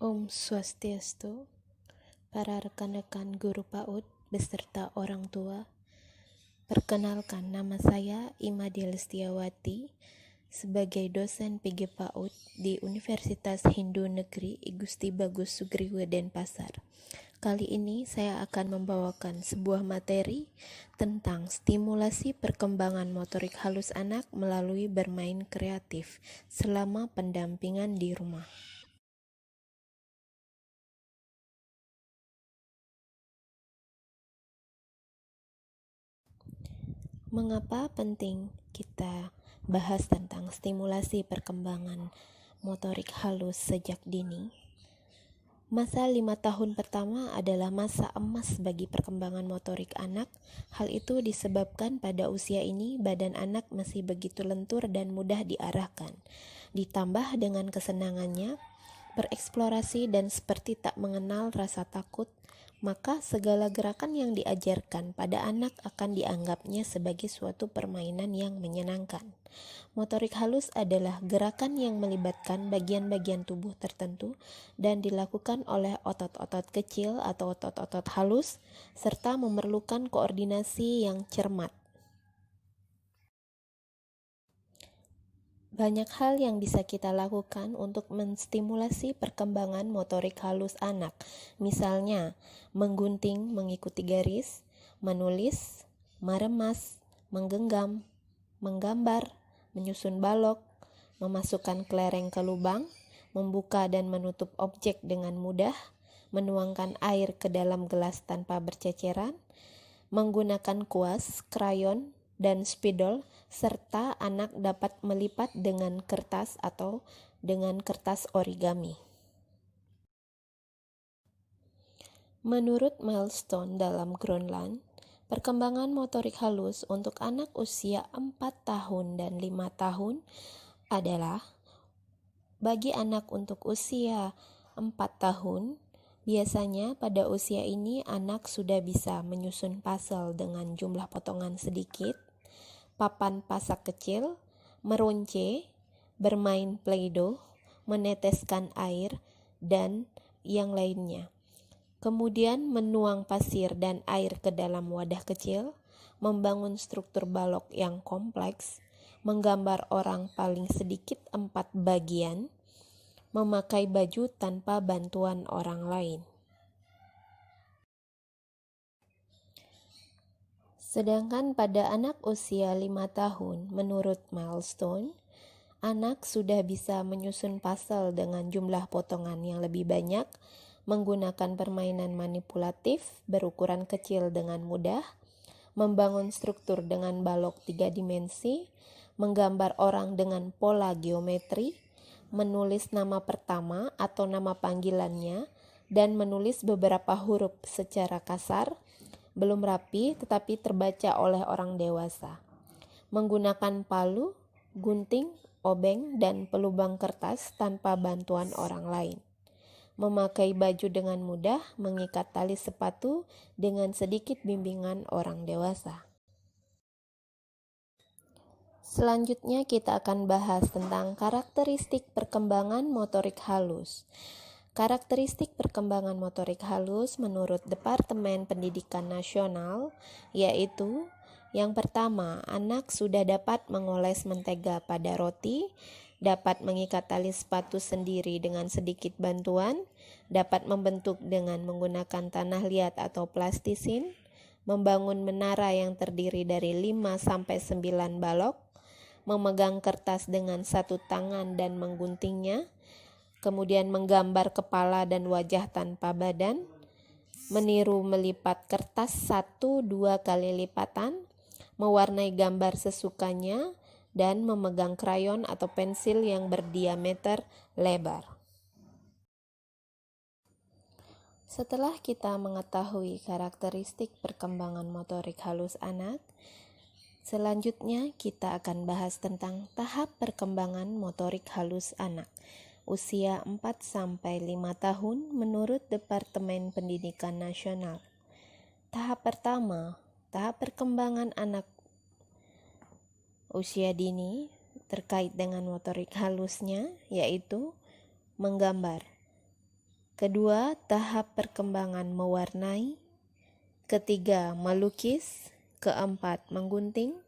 Om Swastiastu, para rekan-rekan guru PAUD beserta orang tua. Perkenalkan, nama saya Ima Delestiawati sebagai dosen PG PAUD di Universitas Hindu Negeri I Gusti Bagus Sugriwe Denpasar. Kali ini saya akan membawakan sebuah materi tentang stimulasi perkembangan motorik halus anak melalui bermain kreatif selama pendampingan di rumah. Mengapa penting kita bahas tentang stimulasi perkembangan motorik halus sejak dini? Masa 5 tahun pertama adalah masa emas bagi perkembangan motorik anak. Hal itu disebabkan pada usia ini badan anak masih begitu lentur dan mudah diarahkan. Ditambah dengan kesenangannya bereksplorasi dan seperti tak mengenal rasa takut, maka segala gerakan yang diajarkan pada anak akan dianggapnya sebagai suatu permainan yang menyenangkan. Motorik halus adalah gerakan yang melibatkan bagian-bagian tubuh tertentu dan dilakukan oleh otot-otot kecil atau otot-otot halus, serta memerlukan koordinasi yang cermat. Banyak hal yang bisa kita lakukan untuk menstimulasi perkembangan motorik halus anak. Misalnya, menggunting mengikuti garis, menulis, meremas, menggenggam, menggambar, menyusun balok, memasukkan kelereng ke lubang, membuka dan menutup objek dengan mudah, menuangkan air ke dalam gelas tanpa berceceran, menggunakan kuas, krayon, dan spidol, serta anak dapat melipat dengan kertas atau dengan kertas origami. Menurut milestone dalam Groenland, perkembangan motorik halus untuk anak usia 4 tahun dan 5 tahun adalah bagi anak untuk usia 4 tahun. Biasanya pada usia ini anak sudah bisa menyusun puzzle dengan jumlah potongan sedikit, papan pasak kecil, meronce, bermain play-doh, meneteskan air, dan yang lainnya. Kemudian menuang pasir dan air ke dalam wadah kecil, membangun struktur balok yang kompleks, menggambar orang paling sedikit 4 bagian, memakai baju tanpa bantuan orang lain. Sedangkan pada anak usia 5 tahun, menurut milestone, anak sudah bisa menyusun puzzle dengan jumlah potongan yang lebih banyak, menggunakan permainan manipulatif berukuran kecil dengan mudah, membangun struktur dengan balok 3 dimensi, menggambar orang dengan pola geometri, menulis nama pertama atau nama panggilannya, dan menulis beberapa huruf secara kasar, belum rapi tetapi terbaca oleh orang dewasa. Menggunakan palu, gunting, obeng, dan pelubang kertas tanpa bantuan orang lain. Memakai baju dengan mudah, mengikat tali sepatu dengan sedikit bimbingan orang dewasa. Selanjutnya kita akan bahas tentang karakteristik perkembangan motorik halus. Karakteristik perkembangan motorik halus menurut Departemen Pendidikan Nasional yaitu yang pertama, anak sudah dapat mengoles mentega pada roti, dapat mengikat tali sepatu sendiri dengan sedikit bantuan, dapat membentuk dengan menggunakan tanah liat atau plastisin, membangun menara yang terdiri dari 5-9 balok, memegang kertas dengan satu tangan dan mengguntingnya, kemudian menggambar kepala dan wajah tanpa badan, meniru melipat kertas 1-2 kali lipatan, mewarnai gambar sesukanya, dan memegang krayon atau pensil yang berdiameter lebar. Setelah kita mengetahui karakteristik perkembangan motorik halus anak, selanjutnya kita akan bahas tentang tahap perkembangan motorik halus anak usia 4-5 tahun menurut Departemen Pendidikan Nasional. Tahap pertama, tahap perkembangan anak usia dini terkait dengan motorik halusnya yaitu menggambar. Kedua, tahap perkembangan mewarnai. Ketiga, melukis. Keempat, menggunting.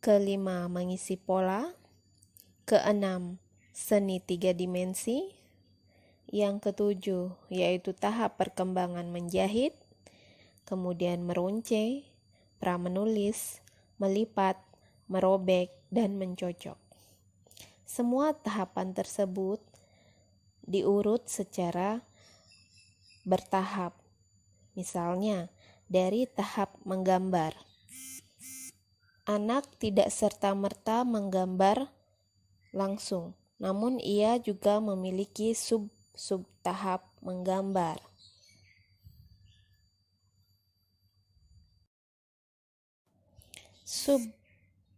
Kelima, mengisi pola. Keenam, seni 3 dimensi. Yang ketujuh, yaitu tahap perkembangan menjahit, kemudian merunce, pramenulis, melipat, merobek, dan mencocok. Semua tahapan tersebut diurut secara bertahap. Misalnya, dari tahap menggambar. Anak tidak serta-merta menggambar langsung, namun ia juga memiliki sub-tahap menggambar.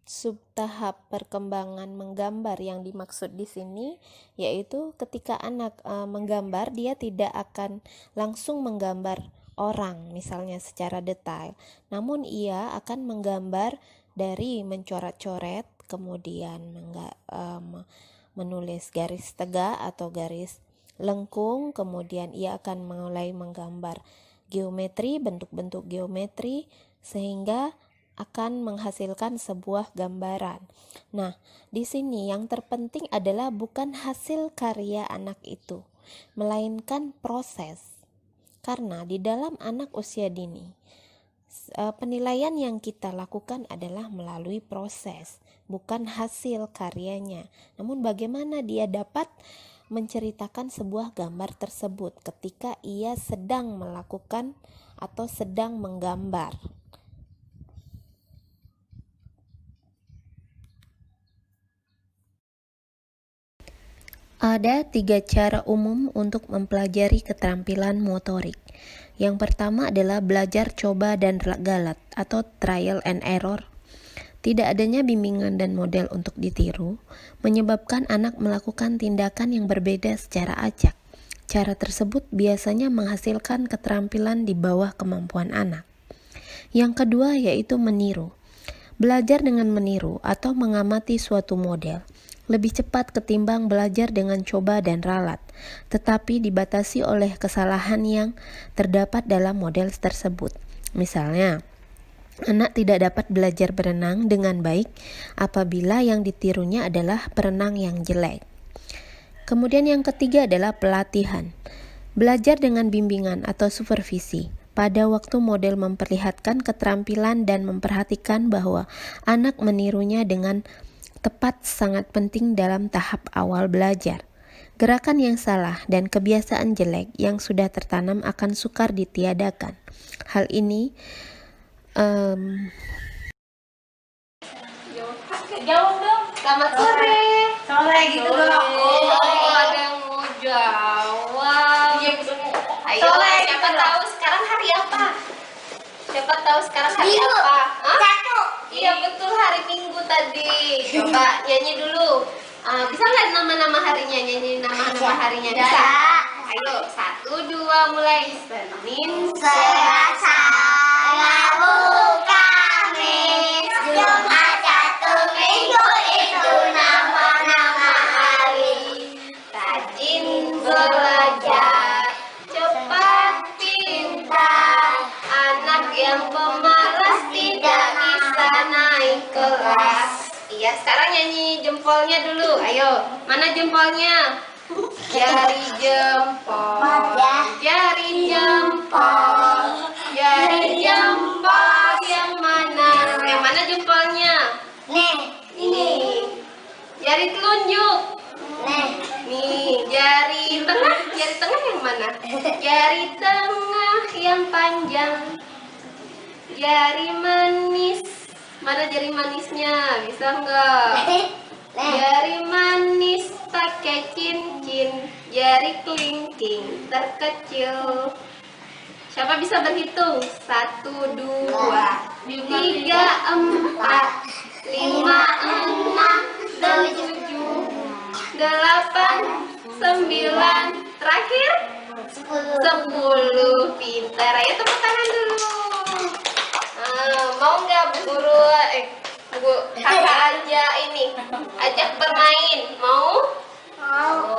Sub-tahap perkembangan menggambar yang dimaksud di sini yaitu ketika anak menggambar, dia tidak akan langsung menggambar orang misalnya secara detail, namun ia akan menggambar dari mencoret-coret, kemudian menulis garis tegak atau garis lengkung, kemudian ia akan mulai menggambar geometri, bentuk-bentuk geometri, sehingga akan menghasilkan sebuah gambaran. Nah, di sini yang terpenting adalah bukan hasil karya anak itu, melainkan proses. Karena di dalam anak usia dini, penilaian yang kita lakukan adalah melalui proses, bukan hasil karyanya. Namun bagaimana dia dapat menceritakan sebuah gambar tersebut ketika ia sedang melakukan atau sedang menggambar. Ada 3 cara umum untuk mempelajari keterampilan motorik. Yang pertama adalah belajar coba dan galat atau trial and error. Tidak adanya bimbingan dan model untuk ditiru menyebabkan anak melakukan tindakan yang berbeda secara acak. Cara tersebut biasanya menghasilkan keterampilan di bawah kemampuan anak. Yang kedua yaitu meniru. Belajar dengan meniru atau mengamati suatu model lebih cepat ketimbang belajar dengan coba dan ralat, tetapi dibatasi oleh kesalahan yang terdapat dalam model tersebut. Misalnya, anak tidak dapat belajar berenang dengan baik apabila yang ditirunya adalah perenang yang jelek. Kemudian yang ketiga adalah pelatihan. Belajar dengan bimbingan atau supervisi. Pada waktu model memperlihatkan keterampilan dan memperhatikan bahwa anak menirunya dengan tepat sangat penting dalam tahap awal belajar. Gerakan yang salah dan kebiasaan jelek yang sudah tertanam akan sukar ditiadakan. Hal ini jawab dong. Selamat sore. Sore gitu dong. Oh, ada yang mau jawab. Iya betul. Ayo, Sore siapa gitu tahu sekarang hari apa? Siapa tahu sekarang hari Minggu. apa? Hah? Satu. Iya betul, hari Minggu tadi. Coba nyanyi dulu. Bisa nggak nama-nama harinya? Nyanyi nama-nama harinya. Bisa? Ayo, 1, 2, mulai. Senin, Selasa, Rabu, Kamis, Jumat, Sabtu, Minggu itu nama-nama hari. rajin belajar, cepat pintar. Anak yang pemalas tidak bisa naik kelas. Iya, sekarang nyanyi jempolnya dulu. Ayo, mana jempolnya? Jari jempol, jari jempol, jari jempol yang mana? Yang mana jempolnya? Nih, Ini. Jari telunjuk. nih. Nih, jari tengah yang mana? Jari tengah yang panjang. Jari manis. Mana jari manisnya? Bisa enggak? Jari manis pakai cincin. Jari kelingking terkecil. Siapa bisa berhitung? 1, 2, 3, 4, 5, 6, 7, 8, 9, terakhir 10. Pintar. Ayo tepuk tangan dulu. Mau nggak Bu Guru? Bu kakak ajak bermain. Mau?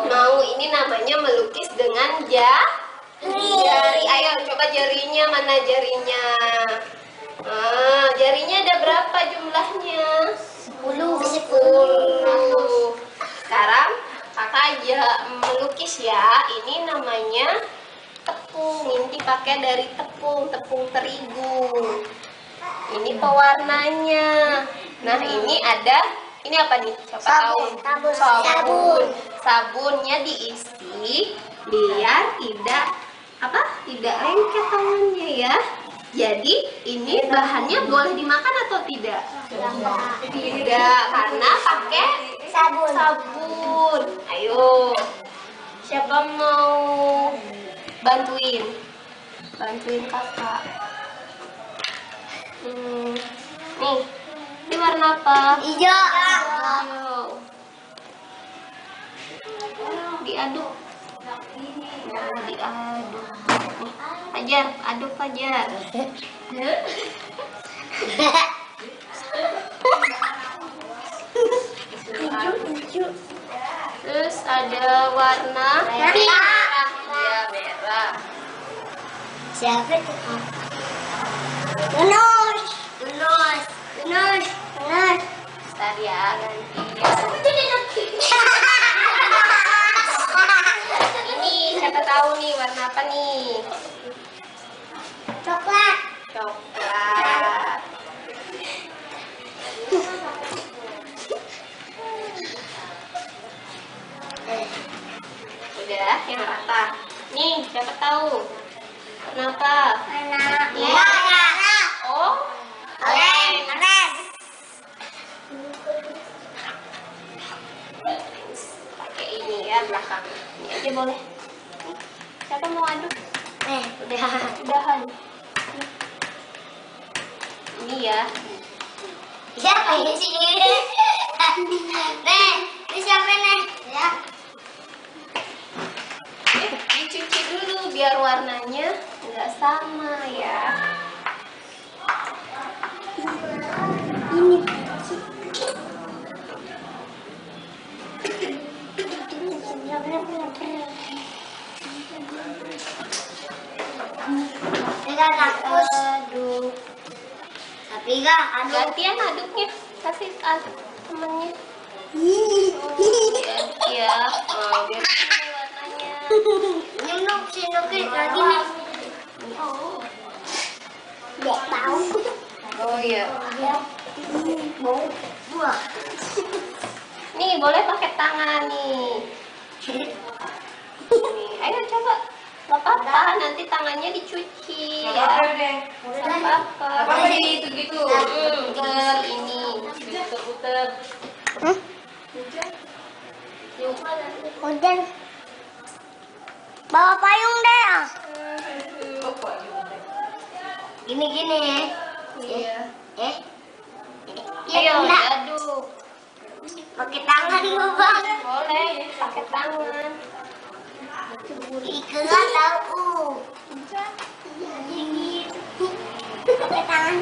Mau. Ini namanya melukis dengan dengan jari. Ayo coba jarinya, mana jarinya? Jarinya ada berapa jumlahnya? 10. Sekarang kakak aja melukis ya. Ini namanya tepung. Ini pakai dari tepung terigu. Ini pewarnanya. Nah, ini apa nih? Siapa tahu? Sabun. Sabunnya diisi biar tidak lengket tangannya ya. Jadi ini bahannya boleh dimakan atau tidak? Tidak, karena pakai sabun. Ayo, siapa mau bantuin kakak? Nih, ini warna apa? Hijau. Diaduk. Fajar, aduk Fajar. Terus ada warna merah. Iya, merah. Siapa itu? Yunus. Bentar ya, gantian. Ini siapa tahu nih warna apa nih? Coklat. Udah, yang rata. Nih, siapa tahu? Kenapa? Merah. Oh, Orange. pakai ini ya belakang. Ini aja boleh. Siapa mau aduk? Udahan. Ini ya. Siapa ini sih? Ini siapa nih? Ya. Dicuci dulu biar warnanya nggak sama ya. Aduk. Tapi enggak Gantian aduknya. Kasih aduk temennya. Diaduk ya. Biar ini warnanya. Nukis lagi nih. Nggak tahu. Oh iya. Buah. Nih boleh pakai tangan nih. Nih, ayo coba. Gak apa-apa, nanti tangannya dicuci ya. Gak apa-apa. Gitu. Puter ini. Puter. Udah. Bawa payung deh. Gini. Iya. Iya, Ayo enggak. aduk. Pakai tangan lu, Bang. Boleh pakai tangan. Ikan tahu. Pakai tangan.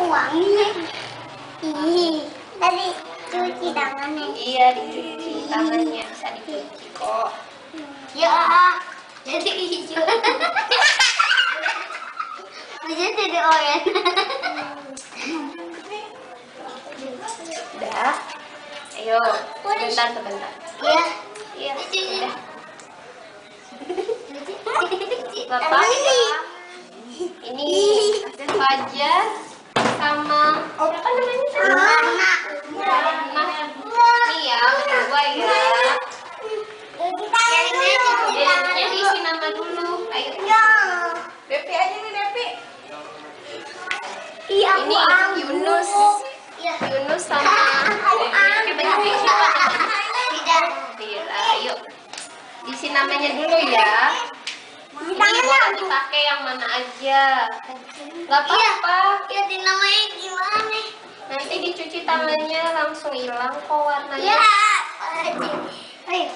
Wangi. Tadi cuci tangannya. Iya dicuci tangannya, bisa dicuci kok. Ya, jadi hijau. Bisa jadi oranye. Udah. Ayo, sebentar. Iya. Iya, Cuci. udah. Cuci. Gak apa-apa. Ini Fajar sama siapa namanya tadi? Nih ya, kedua ya. Jadinya diisi nama dulu. Ayo. Depi aja nih, Depi. Iya, Ini Yunus. Yunus sama siapa? Ayo. Diisi namanya dulu ya. Ini boleh dipakai yang mana aja. Gak apa-apa. Ya, namanya gimana? Nanti dicuci tangannya langsung hilang kok warnanya. Ya. Ayo.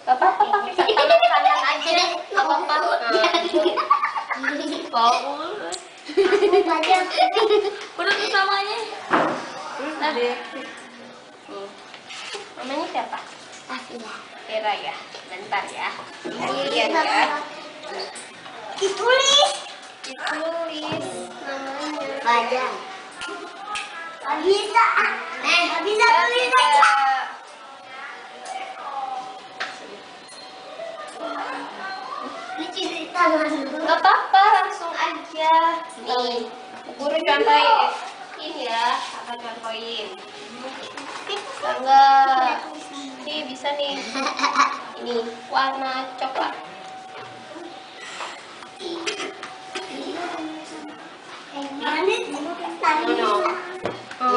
Gak apa-apa pakai tangan kanan aja. Gak apa-apa. Paul. Udah tuh samanya. Namanya siapa? siapa? Afila. Vera ya. Bentar ya. Lihat ya. Ditulis. Ditulis namanya. Bajang. Gak bisa. Gak bisa tulis aja. Cuci tangan dulu. Gak apa-apa, langsung aja. Nih, guru contohin. Ini ya, akan contohin. Bisa nggak? Nih, bisa nih. Ini warna coklat.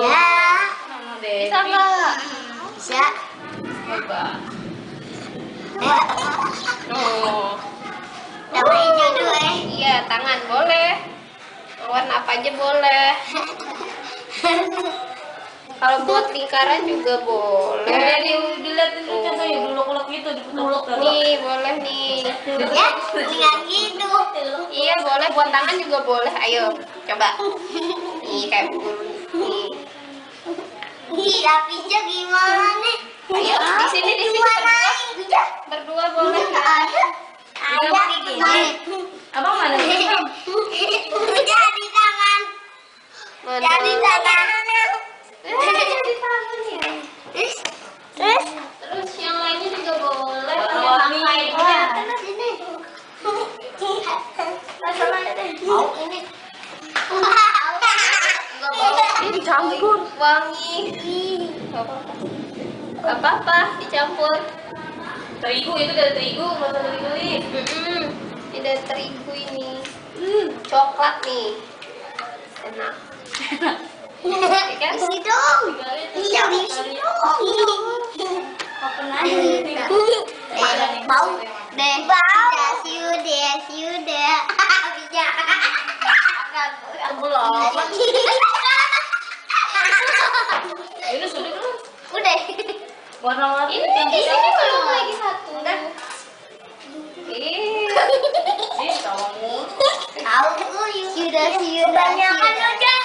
Ya. Bisa nggak? Bisa. Coba. Oh, Warna hijau dulu iya, tangan boleh. Warna apa aja boleh. Kalau buat lingkaran juga boleh. Dilihatin dulu contohnya dulu gitu diputar-putar. Nih, boleh nih. Ya, tinggal gitu. Iya, boleh buat tangan juga boleh. Ayo, coba. Nih, kayak bulu. Nih. Ih, apinya gimana nih? Ayo, di sini berdua. Berdua boleh nggak? Ada. Abang mana? Jadi tangan. Mana? Jadi tangan. Jadi tangan ya. Terus? Terus yang lainnya juga boleh. Warna-warni. Terus ini. Mau ini. Ini campur. Wangi. Gak apa-apa, dicampur. Terigu itu dari terigu, masa terigu. Ini dari terigu ini. Coklat nih. Enak. Ya kan? Isi dong. Iya, isi dong. Bau. Deh. Bau. Sudah. Bisa. Belum. Ini sudah belum? Udah. Warna-warni. Ini di sini belum lagi satu. Ih, tawamu. Tahu sudah. Kebanyakan udah.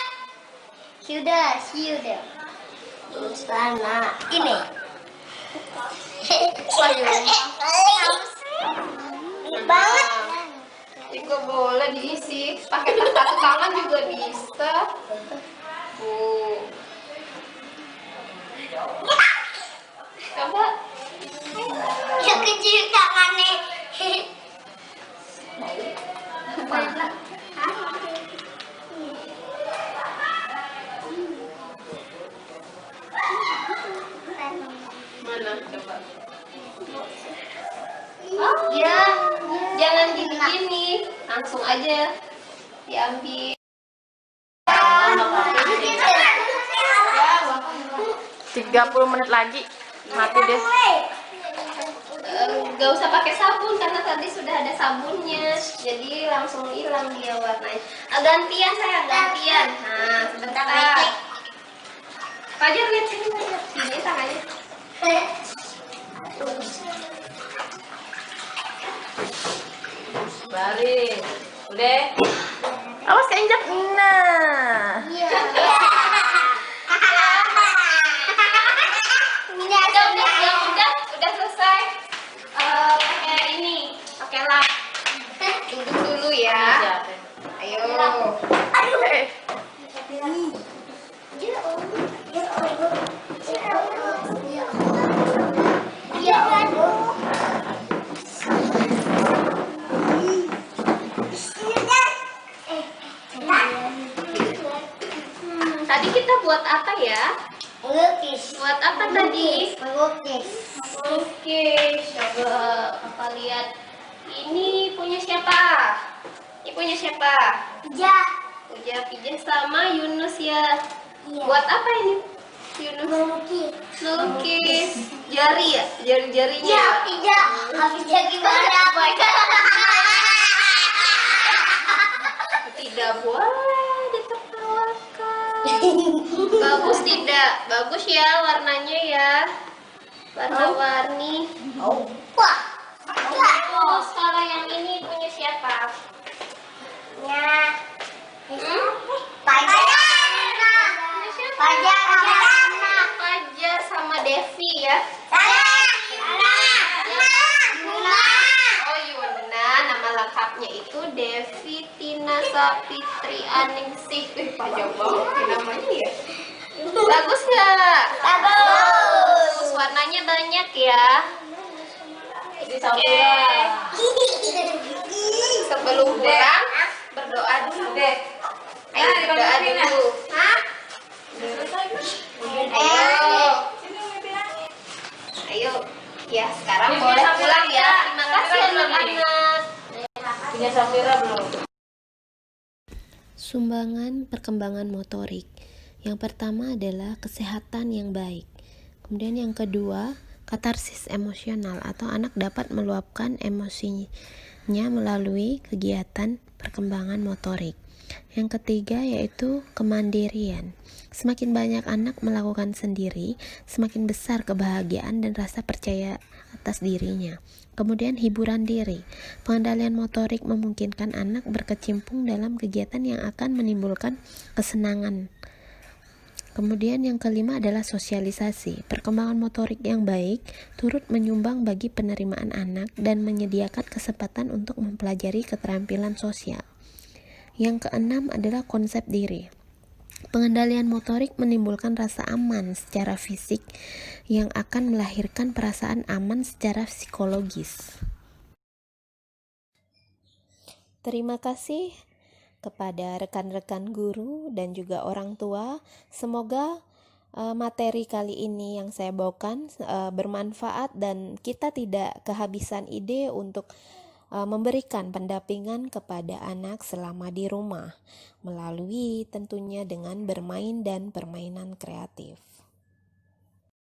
Sudah. Terus sana. Ini. Banget. Juga boleh diisi. Pakai satu tangan juga bisa. Coba. Ya kecil tangannya. Mana coba? Ya. Jangan gini-gini, langsung aja diambil. 30 menit lagi. Mati deh. Gak usah pakai sabun karena tadi sudah ada sabunnya, jadi langsung hilang dia warnanya. Gantian saya, gantian. Nah, sebentar. Fajar lihat sini, Fajar. Sini tangannya. Baring. Udah. Awas keinjak. Nah. Iya. Udah selesai. Pakai ini, pakai lap. Duduk dulu ya. Ayo. Tadi kita buat apa ya? Melukis. Buat apa tadi? Melukis. Oke, coba Papa lihat. Ini punya siapa? Ini punya siapa? Ja. Uja, Pija sama Yunus ya. Iya. Buat apa ini? Yunus Melukis. lukis jari ya? Jari-jarinya. Ya, tidak. Habis jadi gimana? Tidak boleh ditertawakan. Bagus tidak? Bagus ya warnanya ya. Warna-warni. Wah. Terus kalau yang ini punya siapa? Ya. Hmm? Fajar. Punya siapa? Fajar sama Anna. Fajar sama Devi ya. Saya lengkapnya itu Devi Tina Sapitri Aningsih. Panjang banget namanya ya. Bagus nggak? Bagus. Warnanya banyak ya. Oke. Sebelum pulang berdoa dulu deh. Ayo berdoa dulu. Hah? Ayo. Ya sekarang boleh pulang ya. Terima kasih anak-anak. Punya Safira belum? Sumbangan perkembangan motorik. Yang pertama adalah kesehatan yang baik. Kemudian yang kedua, katarsis emosional atau anak dapat meluapkan emosinya melalui kegiatan perkembangan motorik. Yang ketiga yaitu kemandirian. Semakin banyak anak melakukan sendiri, semakin besar kebahagiaan dan rasa percaya atas dirinya. Kemudian hiburan diri. Pengendalian motorik memungkinkan anak berkecimpung dalam kegiatan yang akan menimbulkan kesenangan. Kemudian yang kelima adalah sosialisasi. Perkembangan motorik yang baik turut menyumbang bagi penerimaan anak dan menyediakan kesempatan untuk mempelajari keterampilan sosial. Yang keenam adalah konsep diri. Pengendalian motorik menimbulkan rasa aman secara fisik yang akan melahirkan perasaan aman secara psikologis. Terima kasih kepada rekan-rekan guru dan juga orang tua. Semoga materi kali ini yang saya bawakan bermanfaat dan kita tidak kehabisan ide untuk memberikan pendampingan kepada anak selama di rumah melalui tentunya dengan bermain dan permainan kreatif.